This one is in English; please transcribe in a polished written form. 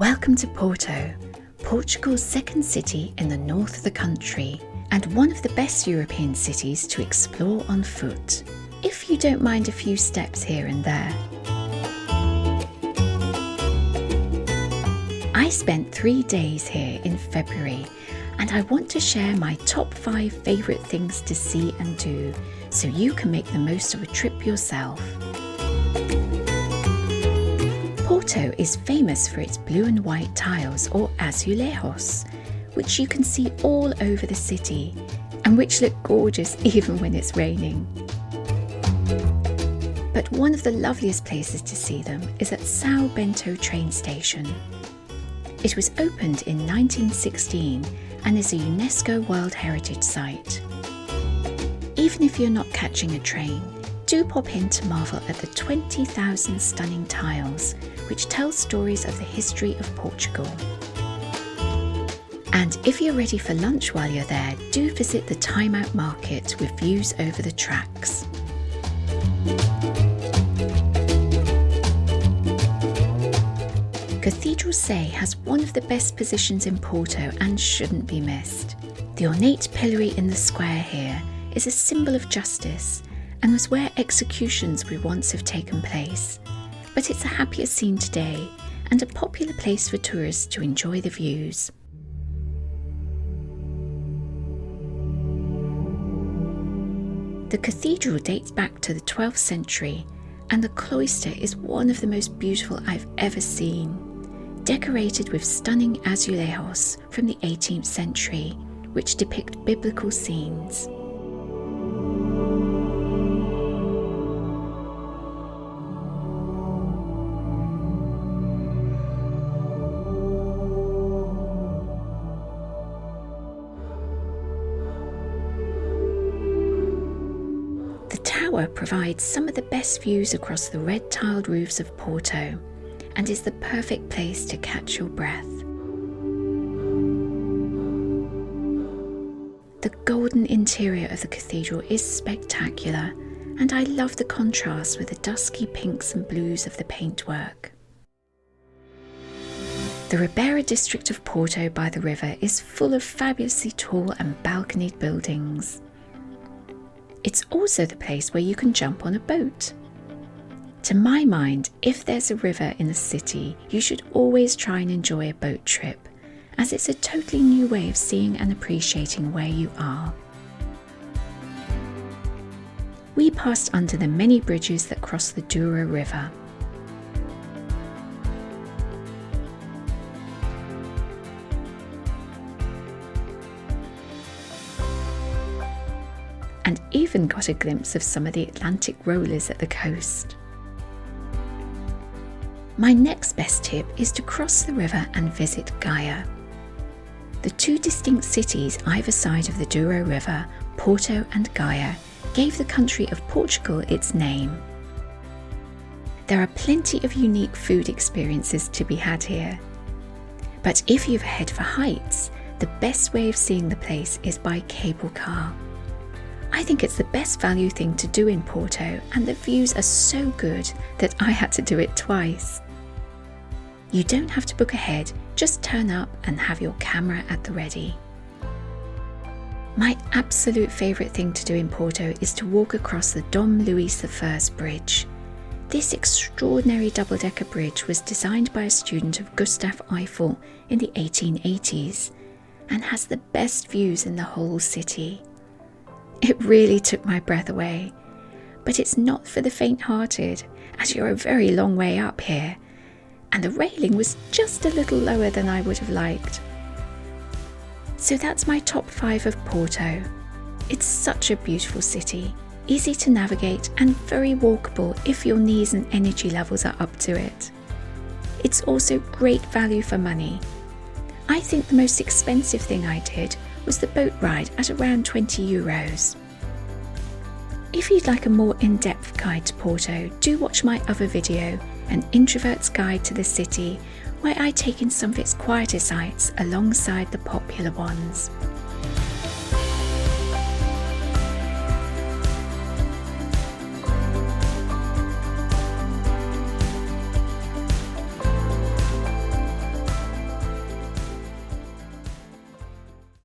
Welcome to Porto, Portugal's second city in the north of the country, and one of the best European cities to explore on foot, if you don't mind a few steps here and there. I spent 3 days here in February, and I want to share my top 5 favourite things to see and do, so you can make the most of a trip yourself. Porto is famous for its blue and white tiles, or azulejos, which you can see all over the city and which look gorgeous even when it's raining. But one of the loveliest places to see them is at São Bento train station. It was opened in 1916 and is a UNESCO World Heritage Site. Even if you're not catching a train, do pop in to marvel at the 20,000 stunning tiles which tell stories of the history of Portugal. And if you're ready for lunch while you're there, do visit the Time Out Market with views over the tracks. Cathedral Sé has one of the best positions in Porto and shouldn't be missed. The ornate pillory in the square here is a symbol of justice and was where executions would once have taken place. But it's a happier scene today and a popular place for tourists to enjoy the views. The cathedral dates back to the 12th century, and the cloister is one of the most beautiful I've ever seen, decorated with stunning azulejos from the 18th century, which depict biblical scenes. The tower provides some of the best views across the red-tiled roofs of Porto and is the perfect place to catch your breath. The golden interior of the cathedral is spectacular, and I love the contrast with the dusky pinks and blues of the paintwork. The Ribeira district of Porto by the river is full of fabulously tall and balconied buildings. It's also the place where you can jump on a boat. To my mind, if there's a river in a city, you should always try and enjoy a boat trip, as it's a totally new way of seeing and appreciating where you are. We passed under the many bridges that cross the Douro River. And even got a glimpse of some of the Atlantic rollers at the coast. My next best tip is to cross the river and visit Gaia. The 2 distinct cities either side of the Douro River, Porto and Gaia, gave the country of Portugal its name. There are plenty of unique food experiences to be had here. But if you've a head for heights, the best way of seeing the place is by cable car. I think it's the best value thing to do in Porto, and the views are so good that I had to do it twice. You don't have to book ahead, just turn up and have your camera at the ready. My absolute favourite thing to do in Porto is to walk across the Dom Luiz I Bridge. This extraordinary double-decker bridge was designed by a student of Gustave Eiffel in the 1880s and has the best views in the whole city. It really took my breath away, but it's not for the faint-hearted, as you're a very long way up here, and the railing was just a little lower than I would have liked. So that's my top 5 of Porto. It's such a beautiful city, easy to navigate and very walkable if your knees and energy levels are up to it. It's also great value for money. I think the most expensive thing I did was the boat ride at around €20. If you'd like a more in-depth guide to Porto, do watch my other video, An Introvert's Guide to the City, where I take in some of its quieter sites alongside the popular ones.